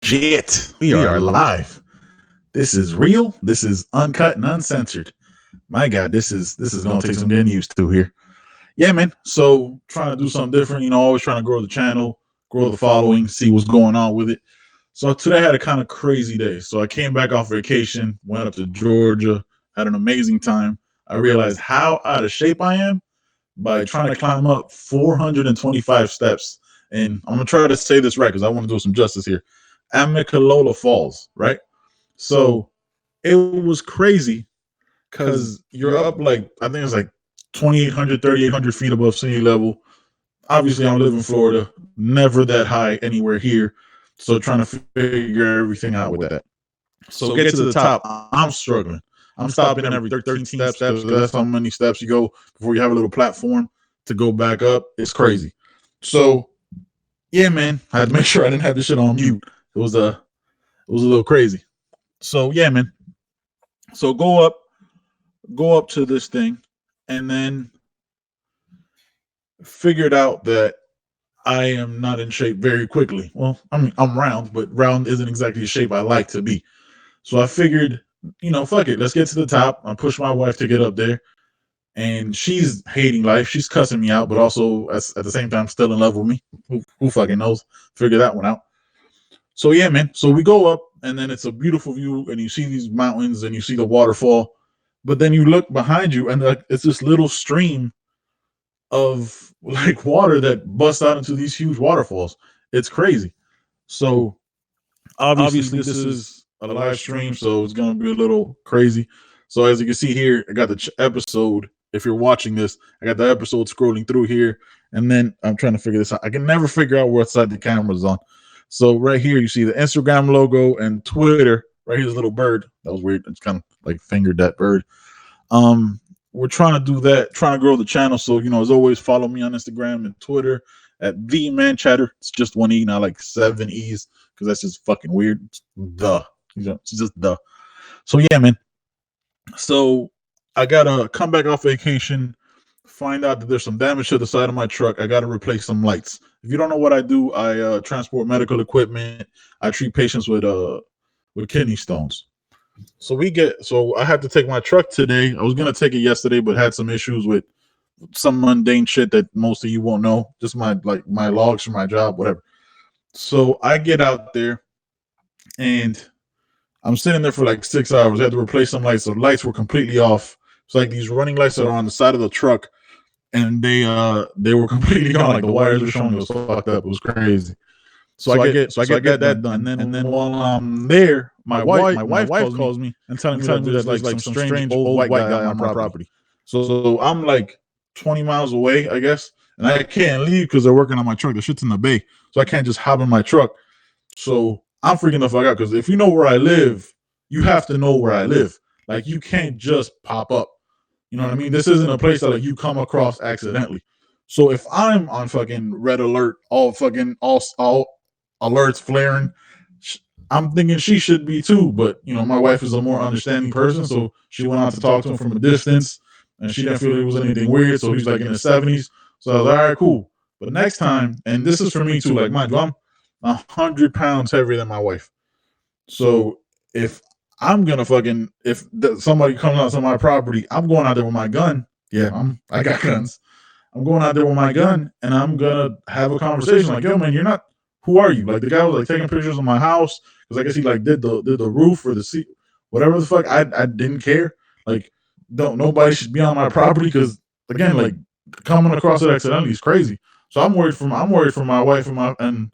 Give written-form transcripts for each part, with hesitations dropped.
Shit, we are live. This is real. This is uncut and uncensored. My God, this is gonna take some getting used to here. Yeah, man. So trying to do something different. Always trying to grow the channel, grow the following, see what's going on with it. So today I had a kind of crazy day. So I came back off vacation, went up to Georgia, had an amazing time. I realized how out of shape I am by trying to climb up 425 steps. And I'm gonna try to say this right because I want to do some justice here. Amicalola Falls, right? So it was crazy because you're up like, I think it's like 2,800, 3,800 feet above sea level. Obviously, I live in Florida, never that high anywhere here. So trying to figure everything out with that. So get to the top, I'm struggling. I'm stopping every 13 steps. That's how many steps you go before you have a little platform to go back up. It's crazy. So yeah, man, I had to make sure I didn't have this shit on mute. It was a little crazy. So yeah, man. So go up to this thing, and then figured out that I am not in shape very quickly. Well, I mean, I'm round, but round isn't exactly the shape I like to be. So I figured, fuck it, let's get to the top. I pushed my wife to get up there, and she's hating life. She's cussing me out, but also at the same time still in love with me. Who fucking knows? Figure that one out. So yeah, man. So we go up, and then it's a beautiful view, and you see these mountains, and you see the waterfall. But then you look behind you, and it's this little stream of like water that busts out into these huge waterfalls. It's crazy. So obviously this is a live stream, so it's gonna be a little crazy. So as you can see here, I got the episode. If you're watching this, I got the episode scrolling through here, and then I'm trying to figure this out. I can never figure out what side the camera's on. So right here, you see the Instagram logo and Twitter. Right here's a little bird. That was weird. It's kind of like fingered that bird. We're trying to do that, trying to grow the channel. So, as always, follow me on Instagram and Twitter at The Man Chatter. It's just one E, not like 7 E's, because that's just fucking weird. It's just the. So yeah, man. So I gotta come back off vacation, find out that there's some damage to the side of my truck. I gotta replace some lights. If you don't know what I do, I transport medical equipment. I treat patients with kidney stones. So I had to take my truck today. I was gonna take it yesterday, but had some issues with some mundane shit that most of you won't know. Just my logs for my job, whatever. So I get out there, and I'm sitting there for like 6 hours. I had to replace some lights. The lights were completely off. It's like these running lights that are on the side of the truck, and they were completely gone. Like the wires were showing. It was fucked up. It was crazy. So I get that done, and then while I'm there, my wife calls me and telling me that there's like some strange old white guy on my property. So I'm like 20 miles away, I guess, and I can't leave because they're working on my truck. The shit's in the bay, so I can't just hop in my truck. So I'm freaking the fuck out, because if you know where I live, you have to know where I live. Like, you can't just pop up. You know what I mean? This isn't a place that like you come across accidentally. So if I'm on fucking red alert, all alerts flaring, I'm thinking she should be too. But my wife is a more understanding person, so she went out to talk to him from a distance, and she didn't feel it was anything weird. So he's like in his 70s. So I was like, all right, cool. But next time, and this is for me too, like I'm 100 pounds heavier than my wife. So if I'm gonna somebody comes out to my property, I'm going out there with my gun. Yeah, I got guns. I'm going out there with my gun, and I'm gonna have a conversation like, yo, man, who are you? Like, the guy was like taking pictures of my house, because I guess he like did the roof or the seat, whatever the fuck. I didn't care. Like, nobody should be on my property, because again, like, coming across it accidentally is crazy. So I'm worried for my wife and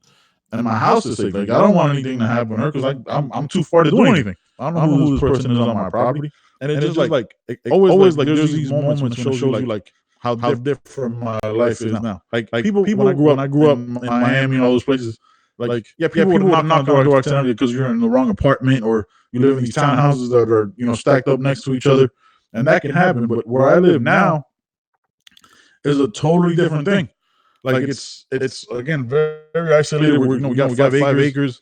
my house is safe. Like, I don't want anything to happen to her, because I'm too far to do anything. I don't know who this person is on my property. And it's just like it always like there's these moments when it shows you like how different my life is now. Like people when I grew up in Miami and all those places, like people would knock on the door accidentally because you're in the wrong apartment, or you live in these townhouses that are stacked up next to each other, and that can happen. But where I live now is a totally different thing. Like, it's again very, very isolated. We got 5 acres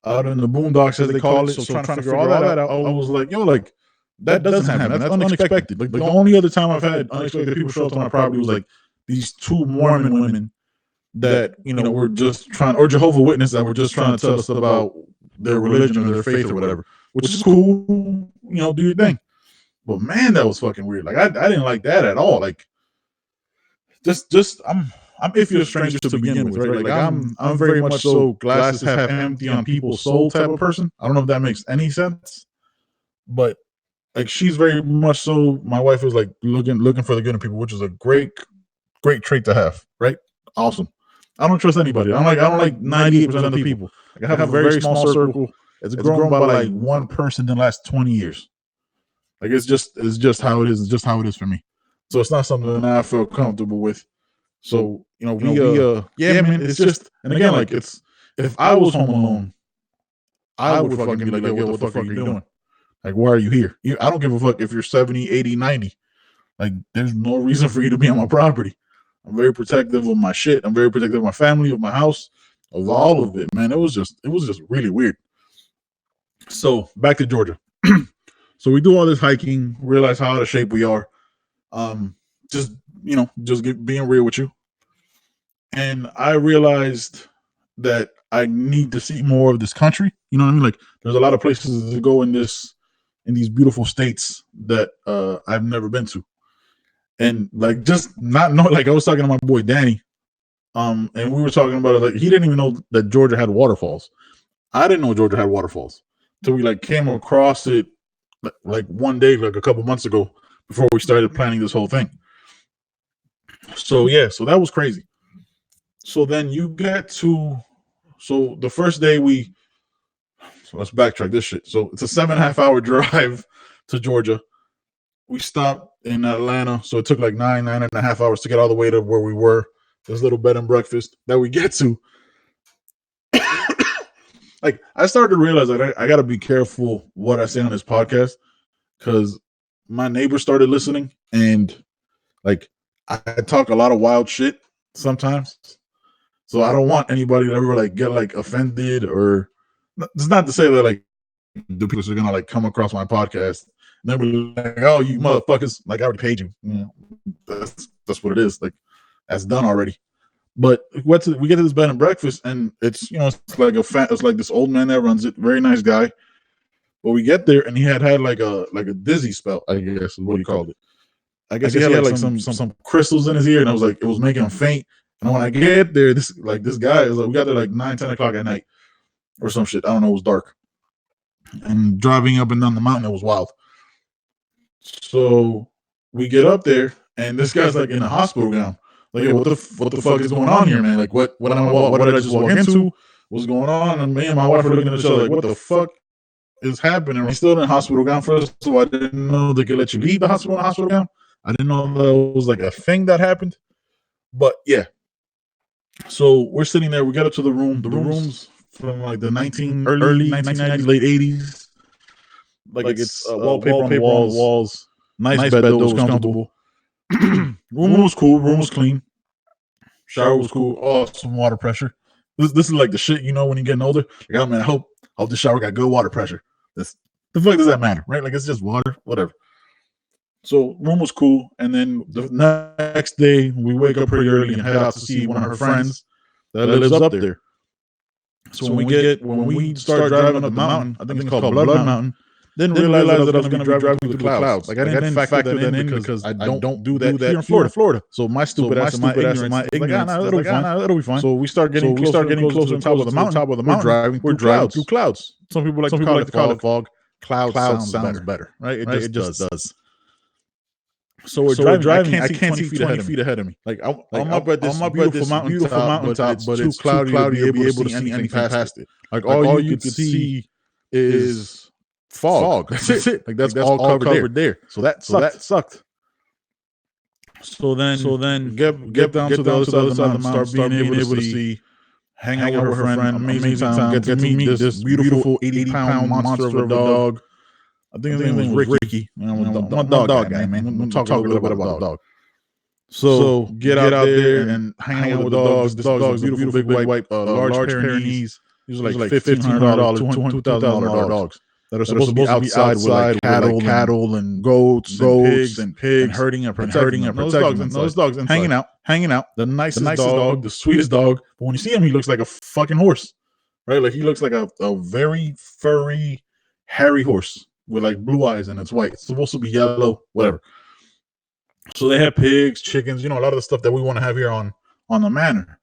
out in the boondocks, as they call it. So trying to figure all that out, I was like, yo, like, that doesn't happen. That's unexpected. Like, the only other time I've had unexpected people show up to my property was like these 2 Mormon women that were just trying, or Jehovah's Witness, that were just trying to tell us about their religion or their faith or whatever, which is cool. Do your thing. But man, that was fucking weird. Like I didn't like that at all. Like just I'm iffy of strangers to begin with, right? Like I'm very much so glasses half empty on people's soul type of person. I don't know if that makes any sense, but like she's very much so. My wife is like looking for the good in people, which is a great trait to have, right? Awesome. I don't trust anybody. I don't like 98% of the people. Like I have a very small circle. It's grown by like one person in the last 20 years. Like it's just how it is. It's just how it is for me. So it's not something that I feel comfortable with. So yeah, man. It's just, and again, like it's, if I was home alone, I would fucking be like, yo, what the fuck are you doing? Like, why are you here? I don't give a fuck if you're 70, 80, 90. Like, there's no reason for you to be on my property. I'm very protective of my shit. I'm very protective of my family, of my house, of all of it, man. It was just really weird. So back to Georgia. So we do all this hiking, realize how out of shape we are. Just being real with you. And I realized that I need to see more of this country. You know what I mean? Like there's a lot of places to go in these beautiful states that I've never been to. And like just not know, like I was talking to my boy Danny, and we were talking about it. Like he didn't even know that Georgia had waterfalls. I didn't know Georgia had waterfalls till we like came across it like one day, like a couple months ago, before we started planning this whole thing. So yeah, so that was crazy. So then you get to, so the first day so let's backtrack this shit. So it's a 7.5 hour drive to Georgia. We stopped in Atlanta, so it took like 9.5 hours to get all the way to where we were. This little bed and breakfast that we get to. Like I started to realize that I got to be careful what I say on this podcast because my neighbor started listening, and like I talk a lot of wild shit sometimes. So I don't want anybody to ever like get like offended, or it's not to say that like the people are gonna like come across my podcast and then be like, "Oh, you motherfuckers!" Like I already paid you. That's what it is. Like that's done already. But we get to this bed and breakfast, and it's it's like this old man that runs it, very nice guy. But we get there, and he had like a dizzy spell, I guess is what he called it. I guess he had like some crystals in his ear, and I was like, it was making him faint. And when I get there, this guy is like, we got there like 9-10 o'clock at night or some shit. I don't know, it was dark. And driving up and down the mountain, it was wild. So we get up there, and this guy's like in a hospital gown. Like, yo, what the fuck is going on here, man? Like, what did I just walk into? What's going on? And me and my wife are looking at each other like, what the fuck is happening? We're still in a hospital gown first, so I didn't know they could let you leave the hospital in a hospital gown. I didn't know that was like a thing that happened. But yeah. So we're sitting there. We got up to the room. The room's from like the early 1990s, late 80s. Like it's wallpaper on the walls. Nice bed, though, was comfortable. Room was cool. Room was clean. Shower was cool. Awesome water pressure. This is like the shit when you're getting older. Like, oh man, I hope the shower got good water pressure. The fuck does that matter, right? Like it's just water, whatever. So room was cool, and then the next day we wake up pretty early and head out to see one of her friends that lives up there. So when we start driving up the mountain, I think it's called Blood Mountain. Didn't realize that I was going to be driving through the clouds. Like I didn't factor that in because I don't do that here in Florida. So my stupid ass, my ignorance, it'll be fine. So we start getting closer to the top of the mountain. We're driving through clouds. Some people like to call it fog. Cloud sounds better, right? It just does. So we're driving. I can't see 20 feet ahead of me. Like I'm up at this beautiful mountaintop, but it's too cloudy to be able to see anything past it. Like all you could see is fog. That's it. Like that's all covered there. So that sucked. So then get down to the other side of the mountain, start being able to see, hang out with her friend, amazing time, get to meet this beautiful 80-pound monster of a dog. I think his name was Ricky. I'm a dog guy, man. We'll talk a little bit about the dog. So get out there and hang out with the dogs. This dog's beautiful, big white, large Pyrenees. These are like $1,500, $2,000 dogs that are supposed to be outside with like cattle and goats and pigs and herding and protecting those dogs hanging out. The nicest dog, the sweetest dog. But when you see him, he looks like a fucking horse. right? Like he looks like a very furry, hairy horse with like blue eyes and it's white. It's supposed to be yellow, whatever. So they have pigs, chickens, a lot of the stuff that we want to have here on the manor.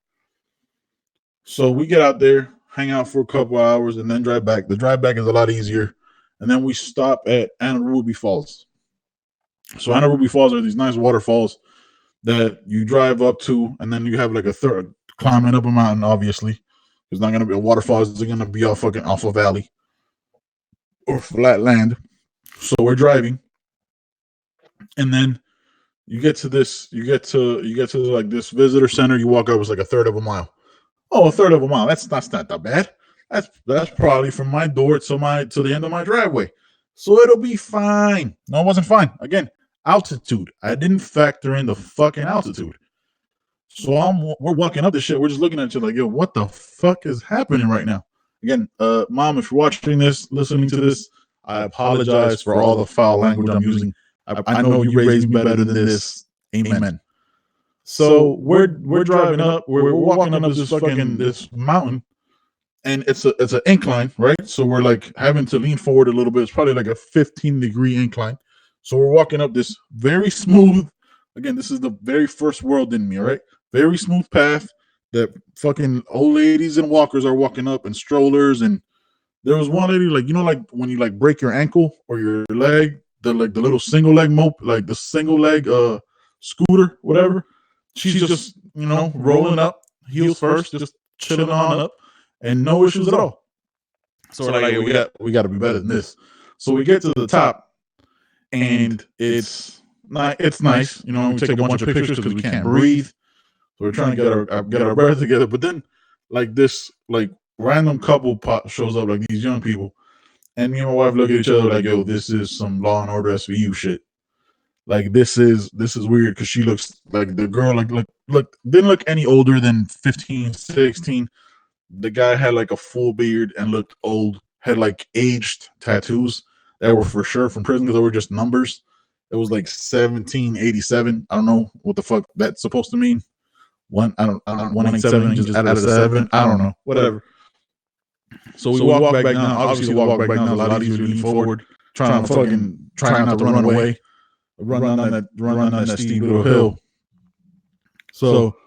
So we get out there, hang out for a couple hours, and then drive back. The drive back is a lot easier. And then we stop at Anarubi Falls. So Anarubi Falls are these nice waterfalls that you drive up to, and then you have like a third climbing up a mountain, obviously. There's not gonna be a waterfall, it's gonna be off a valley or flat land. So we're driving, and then you get to like this visitor center. You walk up, it's like a third of a mile. Oh, a third of a mile. That's not that bad. That's probably from my door to the end of my driveway. So it'll be fine. No, it wasn't fine. Again, altitude. I didn't factor in the fucking altitude. So we're walking up this shit. We're just looking at you like, yo, what the fuck is happening right now? Again, Mom, if you're watching this, listening to this, I apologize for all the foul language I'm using. I know you raised me better than this. Amen. So we're driving up. We're walking up this mountain, and it's an incline, right? So we're like having to lean forward a little bit. It's probably like a 15-degree incline. So we're walking up this very smooth. Again, this is the very first world in me, right? Very smooth path that fucking old ladies and walkers are walking up, and strollers. And there was one lady, like, like when you like break your ankle or your leg, the little single leg like the single leg scooter, whatever. She's just rolling up, heels first, just chilling on up, and no issues at all. So we're like, we got to be better than this. So we get to the top, and it's nice. We take a bunch of pictures because we can't breathe. So we're trying to get our breath together. But then, like this, like random couple shows up, like these young people, and me and my wife look at each other like, yo, this is some Law and Order SVU shit. Like this is weird because she looks like the girl didn't look any older than 15, 16. The guy had like a full beard and looked old, had like aged tattoos that were for sure from prison because they were just numbers. It was like 1787. I don't know what the fuck that's supposed to mean. 187 just added a 7. I don't know. Whatever. So we walk back down. Obviously, the walk back down is a lot easier to lean forward, trying not to run away. Run down that steep little hill. So,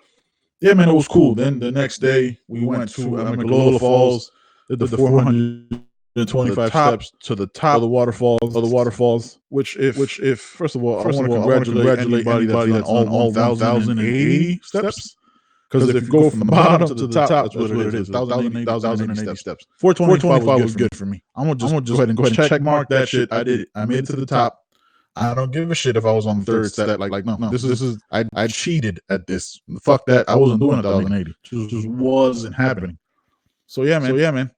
yeah, man, it was cool. Then the next day we went to Amicalola Falls, did the 425 steps to the top of the waterfalls. Which if first of all, I want to congratulate anybody that's done all 1,080 steps. Because if you go from the bottom to the top, that's what it is. 1,080 steps. 425 was good for me. I'm gonna just go ahead and check mark that shit. I did it. I made it to the top. I don't give a shit if I was on the third step. Like no. This is I cheated at this. Fuck that. I wasn't doing 1,080. Just wasn't happening. So yeah, man.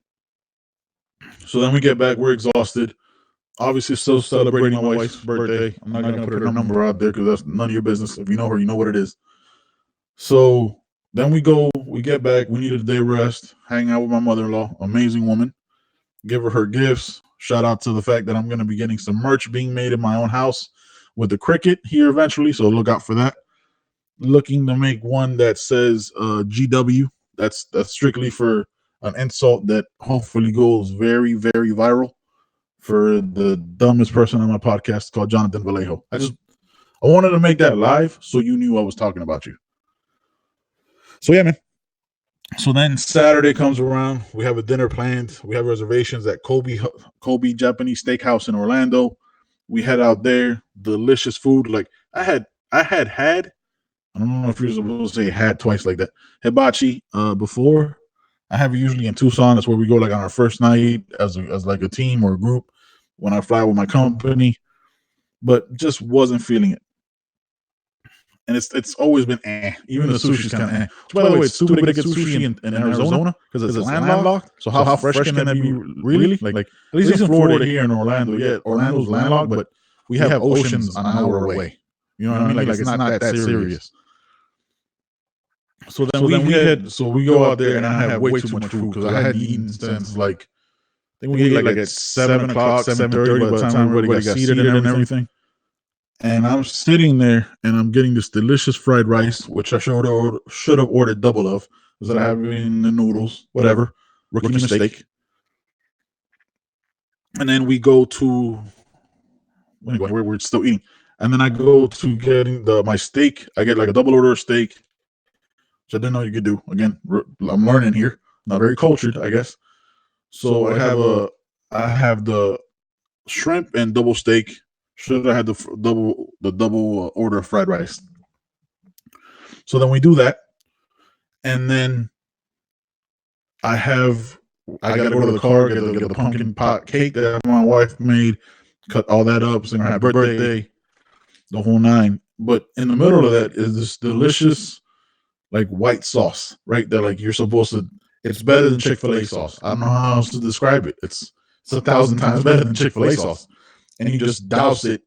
So then we get back. We're exhausted. Obviously, still celebrating my wife's birthday. I'm not gonna put her number out there because that's none of your business. If you know her, you know what it is. So then we get back. We needed a day rest. Hang out with my mother-in-law, amazing woman. Give her gifts. Shout out to the fact that I'm going to be getting some merch being made in my own house with the Cricket here eventually. So look out for that. Looking to make one that says GW. That's strictly for an insult that hopefully goes very, very viral for the dumbest person on my podcast called Jonathan Vallejo. I wanted to make that live so you knew I was talking about you. So yeah, man. So then Saturday comes around. We have a dinner planned. We have reservations at Kobe Japanese Steakhouse in Orlando. We head out there. Delicious food. Like I had. I don't know if you're supposed to say had twice like that. Hibachi before. I have it usually in Tucson. That's where we go like on our first night as like a team or a group when I fly with my company. But just wasn't feeling it. And it's always been even the sushi's kind of By the way, it's stupid to get sushi in Arizona because it's landlocked. So how fresh can that be? Really? Like at least in Florida here in Orlando, yeah, Orlando's landlocked, but we have oceans an hour away. You know what I mean? Like it's not that serious. So then we go out there and I have way too much food because I hadn't eaten since like I think we ate like at 7 o'clock, 7:30 by the time everybody got seated and everything. And I'm sitting there and I'm getting this delicious fried rice, which I should have ordered double of, because I have in the noodles, whatever. rookie mistake. And then we go to, anyway, we're still eating. And then I go to getting my steak. I get like a double order of steak, which I didn't know you could do. Again, I'm learning here. Not very cultured, I guess. So I have the shrimp and double steak. Should I had the double order of fried rice. So then we do that, and then I gotta go to the car, get the pumpkin pot cake that my wife made, cut all that up, sing her happy birthday, the whole nine. But in the middle of that is this delicious, like, white sauce, right? That, like, you're supposed to. It's better than Chick-fil-A sauce. I don't know how else to describe it. It's 1,000 times better than Chick-fil-A sauce. And you just douse it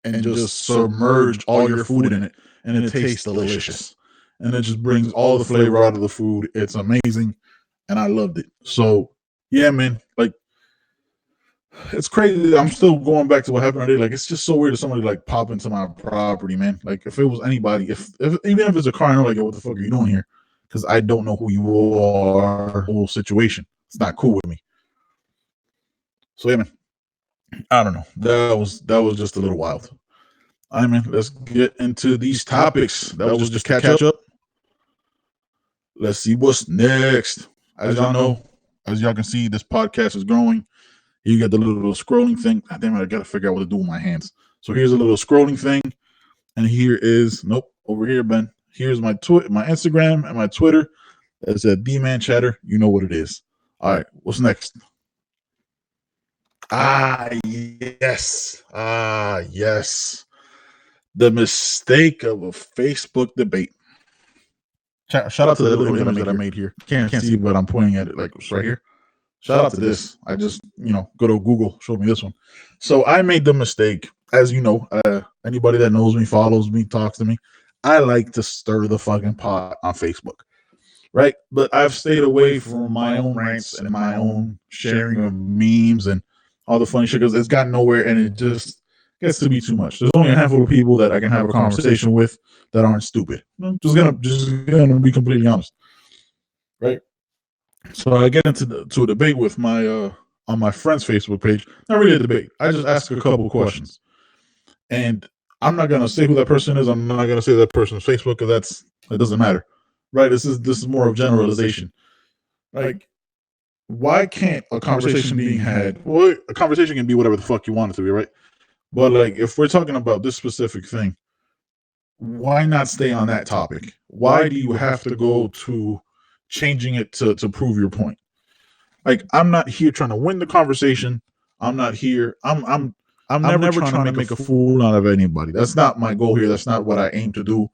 and just submerge all your food in it, and it tastes delicious. And it just brings all the flavor out of the food. It's amazing, and I loved it. So, yeah, man, like, it's crazy. I'm still going back to what happened today. Like, it's just so weird that somebody, like, pop into my property, man. Like, if it was anybody, even if it's a car, I know, like, what the fuck are you doing here? Because I don't know who you are, whole situation. It's not cool with me. So, yeah, man, I don't know. That was just a little wild. All right, man, let's get into these topics. That was just catch up. Let's see what's next. As y'all know, as y'all can see, this podcast is growing. You got the little scrolling thing. God damn it, I gotta figure out what to do with my hands. So here's a little scrolling thing, and here is over here, Ben. Here's my my Instagram and my Twitter. That's at D-Man Chatter. You know what it is. All right, what's next? Yes. The mistake of a Facebook debate. Shout out to the little image that I made here. Can't see, but I'm pointing at it like it's right here. Shout out to this. I just, go to Google, showed me this one. So I made the mistake, as you know, anybody that knows me, follows me, talks to me, I like to stir the fucking pot on Facebook, right? But I've stayed away from my own rants and my own sharing of memes and all the funny shit because it's gotten nowhere and it just gets to be too much. There's only a handful of people that I can have a conversation with that aren't stupid. I'm just gonna be completely honest, right? So I get into a debate with my on my friend's Facebook page. Not really a debate. I just ask a couple questions, and I'm not gonna say who that person is. I'm not gonna say that person's Facebook because it doesn't matter, right? This is more of generalization. Like, why can't a conversation being had? Well, a conversation can be whatever the fuck you want it to be, right? But like, if we're talking about this specific thing, why not stay on that topic? Why do you have to go to changing it to prove your point? Like, I'm not here trying to win the conversation. I'm not here. I'm never trying to make a fool out of anybody. That's not my goal here. That's not what I aim to do.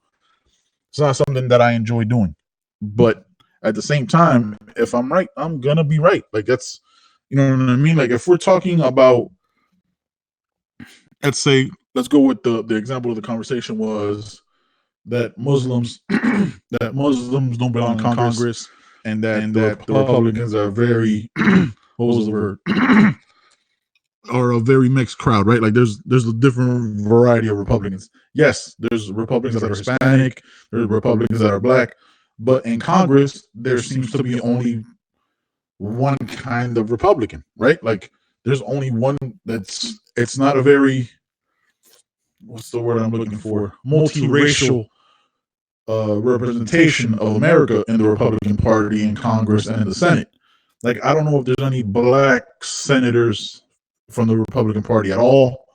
It's not something that I enjoy doing. But at the same time, if I'm right, I'm gonna be right. Like, that's, you know what I mean? Like, if we're talking about, let's go with the example of the conversation was that Muslims don't belong in Congress, and that the Republicans are very what was the word? Are a very mixed crowd, right? Like, there's a different variety of Republicans. Yes, there's Republicans that are Hispanic, there's Republicans that are black, but in Congress there seems to be only one kind of Republican, right? Like, there's only one it's not a very, what's the word I'm looking for? Multiracial representation of America in the Republican Party in Congress and in the Senate. Like, I don't know if there's any black senators from the Republican Party at all.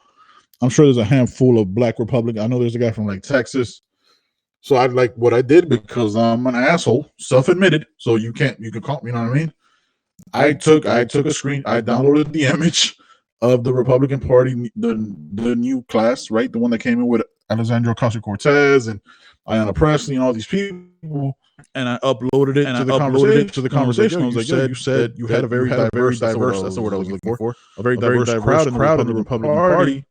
I'm sure there's a handful of black Republicans. I know there's a guy from like Texas. So I like what I did because I'm an asshole, self-admitted. So you can call me, you know what I mean? I took a screen, I downloaded the image of the Republican Party, the new class, right? The one that came in with Alexandria Ocasio-Cortez and Ayanna Pressley and all these people, and I uploaded it to the conversation. I was like, you said you had a very diverse, that's the word I was looking for, a very diverse crowd in the Republican Party.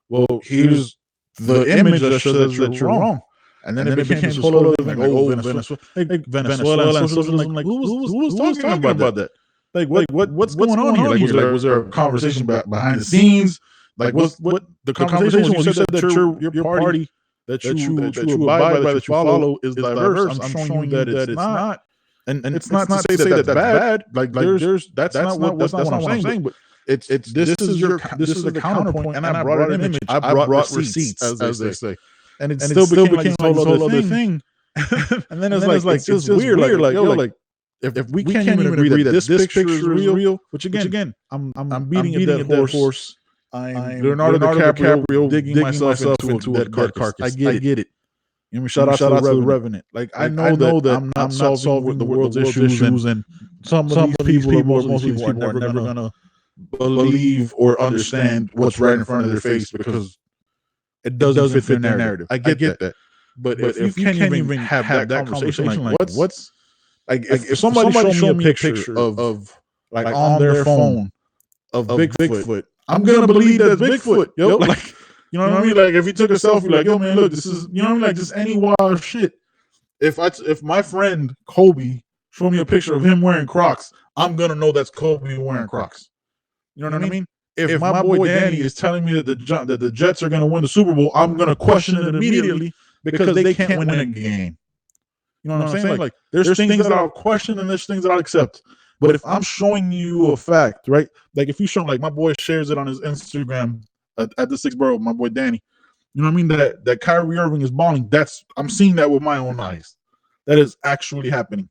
Well, here's the image that shows that you're wrong. And then it became this whole other thing, like, Venezuela and socialism. Like, who was talking about that? Like, what's going on here? Like, was there a conversation behind the scenes? Like, what the conversation was? You said that your party that you abide by, that you follow, is diverse. I'm showing you that it's not, And it's not to say that that's bad. Like there's that's not what I'm saying. But it's this is the counterpoint, and I brought an image. I brought receipts, as they say, and it still became like this whole other thing. And then it's like it's just weird. Like yo, like if we can't even agree that this picture is real, which again, I'm beating a dead horse. I'm Leonardo DiCaprio digging myself into a dead carcass. I get it. You know, shout out to the Revenant. Like I know that I'm not solving the world's issues, and some of these people, most of these people are never gonna believe or understand what's right in front of their face because it doesn't fit their narrative. I get that. But if you can't even have that conversation, like what's like if somebody show me a picture of like on their phone of Bigfoot, I'm gonna believe that's Bigfoot. Yo, like you know what I mean? Like if he took a selfie, like yo man, look, this is you know what I mean? Like just any wild shit. If my friend Kobe show me a picture of him wearing Crocs, I'm gonna know that's Kobe wearing Crocs. You know what I mean? If my boy Danny is telling me that the Jets are gonna win the Super Bowl, I'm gonna question it immediately because they can't win a game. You know what I'm saying? Like there's things that I'll question and there's things that I'll accept. But if I'm showing you a fact, right? Like if you show, like my boy shares it on his Instagram at the Six Borough, my boy Danny. You know what I mean? That Kyrie Irving is balling. I'm seeing that with my own eyes. That is actually happening.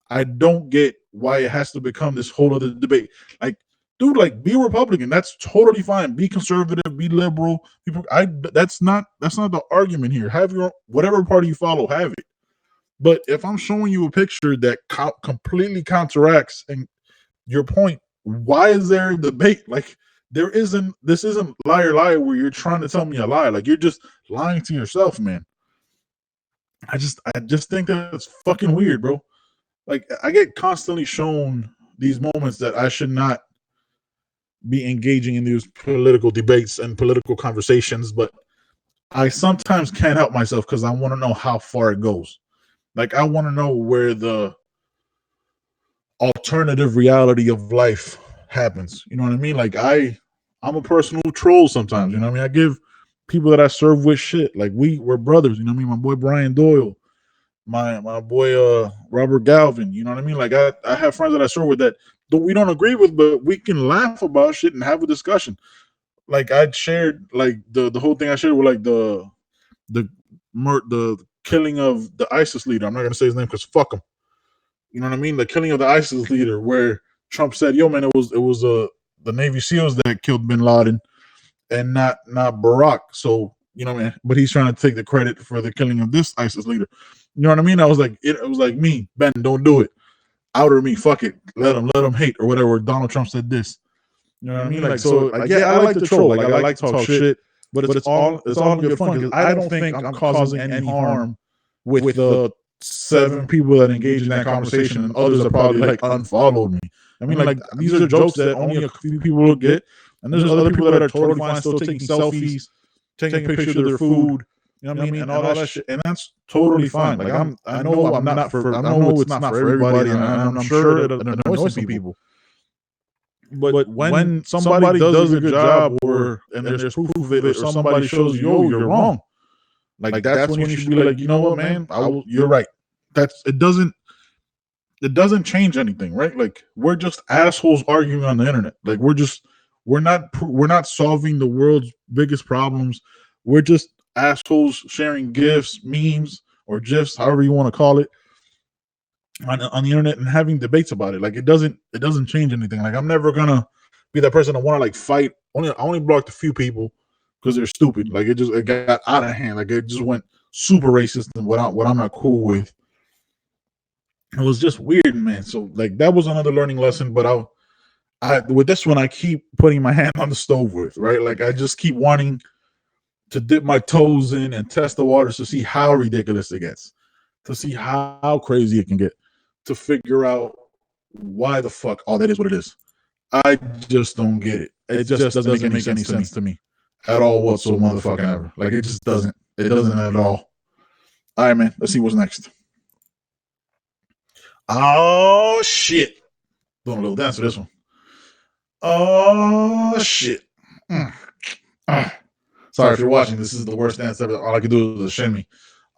I don't get why it has to become this whole other debate. Like, dude, like be Republican. That's totally fine. Be conservative. Be liberal. That's not the argument here. Have your whatever party you follow. Have it. But if I'm showing you a picture that completely counteracts and your point, why is there a debate? Like this isn't liar where you're trying to tell me a lie. Like you're just lying to yourself, man. I just think that it's fucking weird, bro. Like I get constantly shown these moments that I should not be engaging in these political debates and political conversations, but I sometimes can't help myself because I want to know how far it goes. Like I want to know where the alternative reality of life happens. You know what I mean? Like I'm a personal troll sometimes. You know what I mean? I give people that I serve with shit. Like we're brothers. You know what I mean? My boy Brian Doyle, my boy Robert Galvin. You know what I mean? Like I have friends that I serve with that we don't agree with, but we can laugh about shit and have a discussion. Like I shared like the whole thing I shared with like the killing of the ISIS leader. I'm not gonna say his name because fuck him. You know what I mean? The killing of the ISIS leader, where Trump said, "Yo, man, it was the Navy SEALs that killed Bin Laden, and not Barack." So you know, man, but he's trying to take the credit for the killing of this ISIS leader. You know what I mean? I was like, it was like me, Ben, don't do it. Outer me, fuck it, let them hate or whatever. Donald Trump said this. You know what I mean? Like so, like, yeah, I like to troll, like I like to talk shit. But it's all in good fun because I don't think I'm causing any harm with the 7 people that engage in that conversation, and others that probably like unfollowed me. I mean, like these are jokes that only a few people will get, and there's other people that are totally fine still taking selfies, taking pictures of their food. You know what I mean, and all that shit, and that's totally fine. Like I know it's not for everybody, and I'm sure that it annoys some people. But when somebody does a good job, and there's proof of it, or somebody shows you, oh, you're wrong, like that's when you should be like, you know what, man, you're right. It doesn't change anything, right? Like we're just assholes arguing on the internet. Like we're not solving the world's biggest problems. We're just assholes sharing gifs, memes, or gifs, however you want to call it, on the internet and having debates about it. Like it doesn't change anything. Like I'm never gonna be that person that want to like fight. I only blocked a few people because they're stupid. Like it got out of hand. Like it just went super racist and what I'm not cool with. It was just weird, man. So like that was another learning lesson. But I with this one I keep putting my hand on the stove with, right? Like I just keep wanting to dip my toes in and test the waters to see how ridiculous it gets, to see how crazy it can get, to figure out why the fuck all that is what it is. I just don't get it. It just doesn't make any sense to me at all whatsoever, motherfucking ever. Like it just doesn't. It doesn't at all. All right, man. Let's see what's next. Oh shit! Doing a little dance for this one. Oh shit! Sorry if you're watching. This is the worst dance ever. All I can do is a shimmy.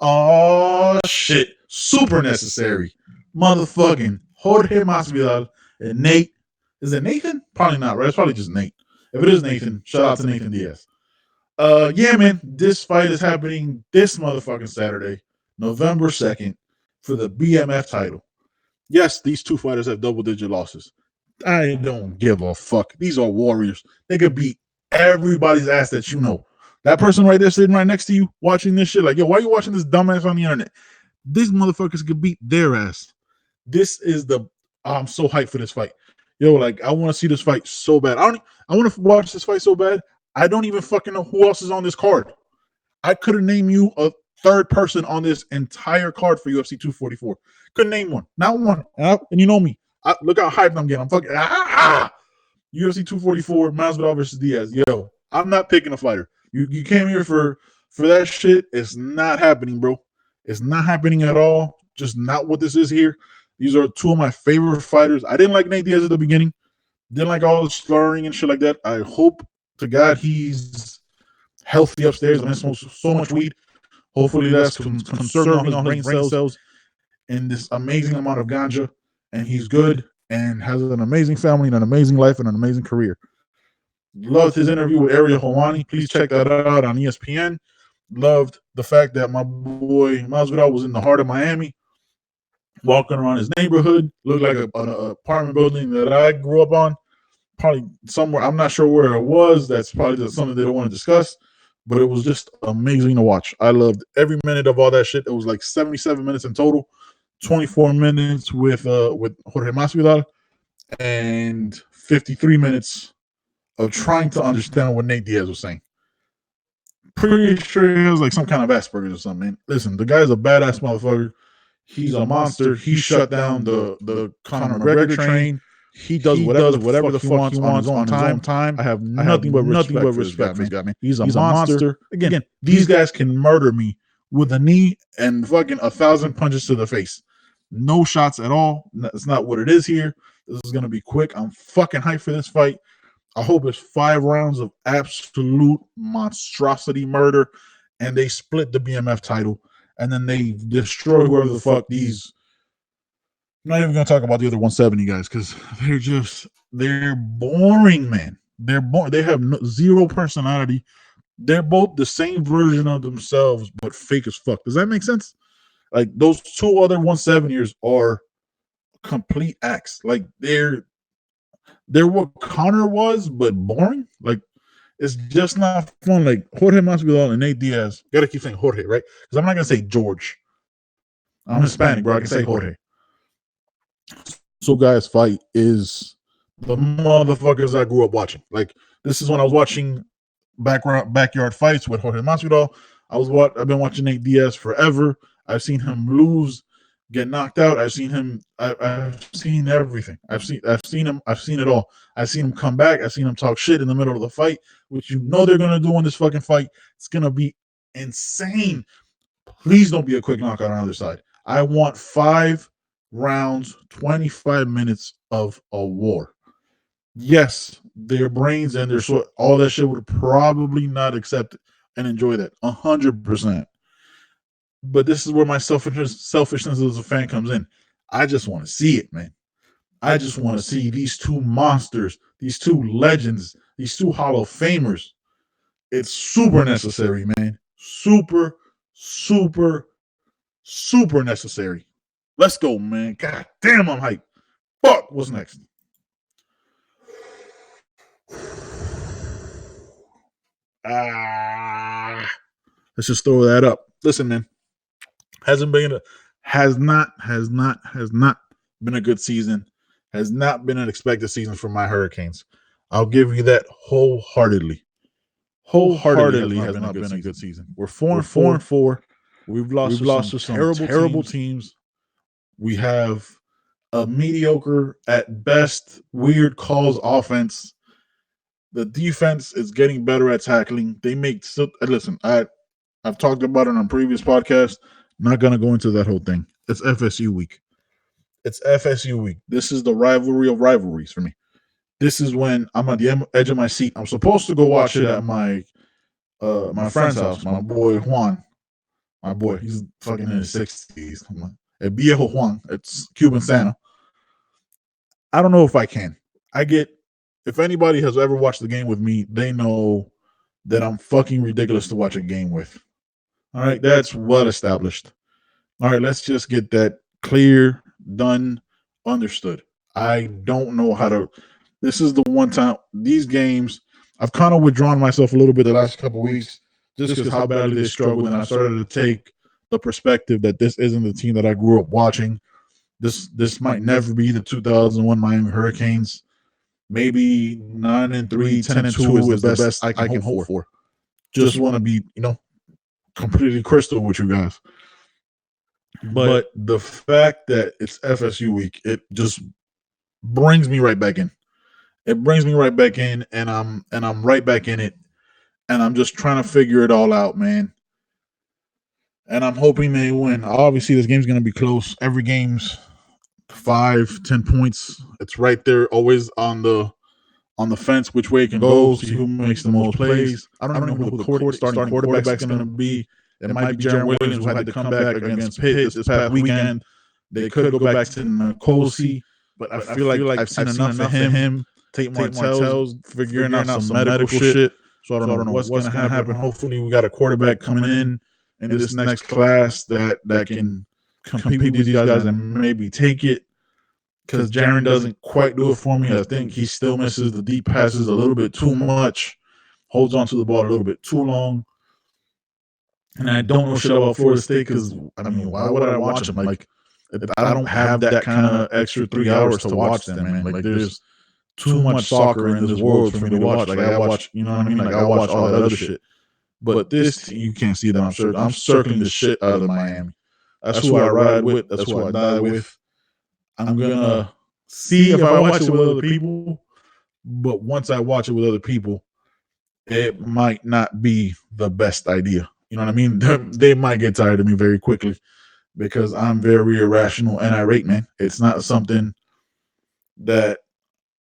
Oh shit! Super necessary. motherfucking Jorge Masvidal and Nate. Is it Nathan? Probably not, right? It's probably just Nate. If it is Nathan, shout out to Nathan Diaz. Yeah, man, this fight is happening this motherfucking Saturday, November 2nd, for the BMF title. Yes, these two fighters have double-digit losses. I don't give a fuck. These are warriors. They could beat everybody's ass that you know. That person right there sitting right next to you watching this shit, like, yo, why are you watching this dumbass on the internet? These motherfuckers could beat their ass. This is I'm so hyped for this fight. Yo, like, I want to see this fight so bad. I want to watch this fight so bad. I don't even fucking know who else is on this card. I couldn't name you a third person on this entire card for UFC 244. Couldn't name one. Not one. And you know me. Look how hyped I'm getting. I'm fucking UFC 244, Masvidal versus Diaz. Yo, I'm not picking a fighter. You came here for that shit. It's not happening, bro. It's not happening at all. Just not what this is here. These are two of my favorite fighters. I didn't like Nate Diaz at the beginning. Didn't like all the slurring and shit like that. I hope to God he's healthy upstairs. I smokes so much weed. Hopefully that's conserving on his brain cells in this amazing amount of ganja. And he's good and has an amazing family and an amazing life and an amazing career. Loved his interview with Ariel Helwani. Please check that out on ESPN. Loved the fact that my boy Masvidal was in the heart of Miami, walking around his neighborhood. Looked like an apartment building that I grew up on. Probably somewhere, I'm not sure where it was. That's probably something they don't want to discuss. But it was just amazing to watch. I loved every minute of all that shit. It was like 77 minutes in total. 24 minutes with Jorge Masvidal and 53 minutes of trying to understand what Nate Diaz was saying. Pretty sure he was like some kind of Asperger's or something. Man. Listen, the guy's a badass motherfucker. He's a monster. He shut down the Conor McGregor train. He does whatever the fuck he wants on his own time. I have nothing but respect for this guy, man. He's a monster. Again, these guys can murder me with a knee and fucking 1,000 punches to the face. No shots at all. That's not what it is here. This is going to be quick. I'm fucking hyped for this fight. I hope it's 5 rounds of absolute monstrosity murder, and they split the BMF title, and then they destroy whoever the fuck these. I'm not even going to talk about the other 170 guys because they're boring, man. They're boring. They have zero personality. They're both the same version of themselves, but fake as fuck. Does that make sense? Like, those two other 170ers are complete acts. Like, they're what Conor was, but boring. Like, it's just not fun. Like, Jorge Masvidal and Nate Diaz. Gotta keep saying Jorge, right? Because I'm not gonna say George. I'm Hispanic, bro. I can say Jorge. So, guys, fight is the motherfuckers I grew up watching. Like, this is when I was watching backyard fights with Jorge Masvidal. I've been watching Nate Diaz forever. I've seen him lose, get knocked out. I've seen him. I've seen everything. I've seen him. I've seen it all. I've seen him come back. I've seen him talk shit in the middle of the fight, which you know they're gonna do in this fucking fight. It's gonna be insane. Please don't be a quick knockout on the other side. I want 5 rounds, 25 minutes of a war. Yes, their brains and their soul, all that shit would probably not accept it and enjoy that 100%. But this is where my selfishness as a fan comes in. I just want to see it, man. I just want to see these two monsters, these two legends, these two Hall of Famers. It's super necessary, man. Super, super, super necessary. Let's go, man. God damn, I'm hyped. Fuck, what's next? Let's just throw that up. Listen, man. Has not been a good season. Has not been an expected season for my Hurricanes. I'll give you that wholeheartedly. Wholeheartedly has not been a good season. We're 4-4. We've lost to some terrible teams. We have a mediocre at best, weird calls offense. The defense is getting better at tackling. Listen, I've talked about it on previous podcasts. Not going to go into that whole thing. It's FSU week. This is the rivalry of rivalries for me. This is when I'm at the edge of my seat. I'm supposed to go watch it at my friend's house, my boy Juan. My boy, he's fucking in his 60s. El Viejo Juan. It's Cuban Santa. I don't know if I can. If anybody has ever watched the game with me, they know that I'm fucking ridiculous to watch a game with. All right, that's well established. All right, let's just get that clear, done, understood. I don't know how to. This is the one time these games. I've kind of withdrawn myself a little bit the last couple of weeks just because how badly they struggled, and I started to take the perspective that this isn't the team that I grew up watching. This might never be the 2001 Miami Hurricanes. Maybe 9-3, 10-2 is the best I can hope for. Just want to be, completely crystal with you guys. But the fact that it's FSU week, it just brings me right back in. It brings me right back in, and I'm right back in it, and I'm just trying to figure it all out, man. And I'm hoping they win. Obviously, this game's gonna be close. Every game's 5-10 points. It's right there, always on the fence, which way it can go. See who makes the most plays. I don't even know who the starting quarterback's gonna be. It might be Jaron Williams, who had to come back against Pitt this past weekend. They could go back to Nkosi, but I feel like I've seen enough of him. Tate Martell's figuring out some medical shit. So I don't know what's going to happen. Hopefully, we got a quarterback coming in this next class that can compete with these guys and maybe take it. Because Jaron doesn't quite do it for me. I think he still misses the deep passes a little bit too much, holds on to the ball a little bit too long. And I don't know shit about Florida State because, why would I watch them? Like, I don't have that kind of extra 3 hours to watch them, man. Like, there's too much soccer in this world for me to watch. Like, I watch, you know what I mean? Like, I watch all that other shit. But this, you can't see that. I'm circling the shit out of Miami. That's who I ride with. That's who I die with. I'm going to see if I watch it with other people. But once I watch it with other people, it might not be the best idea. You know what I mean? They might get tired of me very quickly because I'm very irrational and irate, man. It's not something that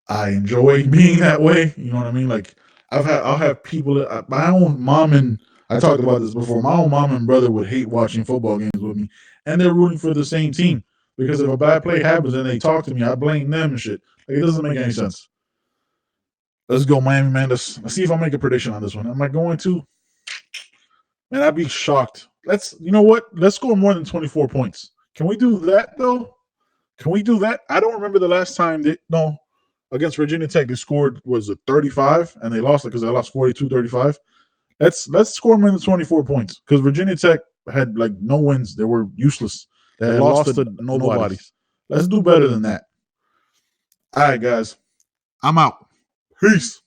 I enjoy being that way. You know what I mean? Like I'll have people, my own mom, and I talked about this before. My own mom and brother would hate watching football games with me, and they're rooting for the same team because if a bad play happens and they talk to me, I blame them and shit. Like, it doesn't make any sense. Let's go, Miami, man. Let's see if I make a prediction on this one. Am I going to? Man, I'd be shocked. You know what? Let's score more than 24 points. Can we do that, though? Can we do that? I don't remember the last time against Virginia Tech, they scored, was it 35? And they lost it because they lost 42-35. Let's score more than 24 points because Virginia Tech had, like, no wins. They were useless. They had lost to nobodies. Let's do better than that. All right, guys. I'm out. Peace.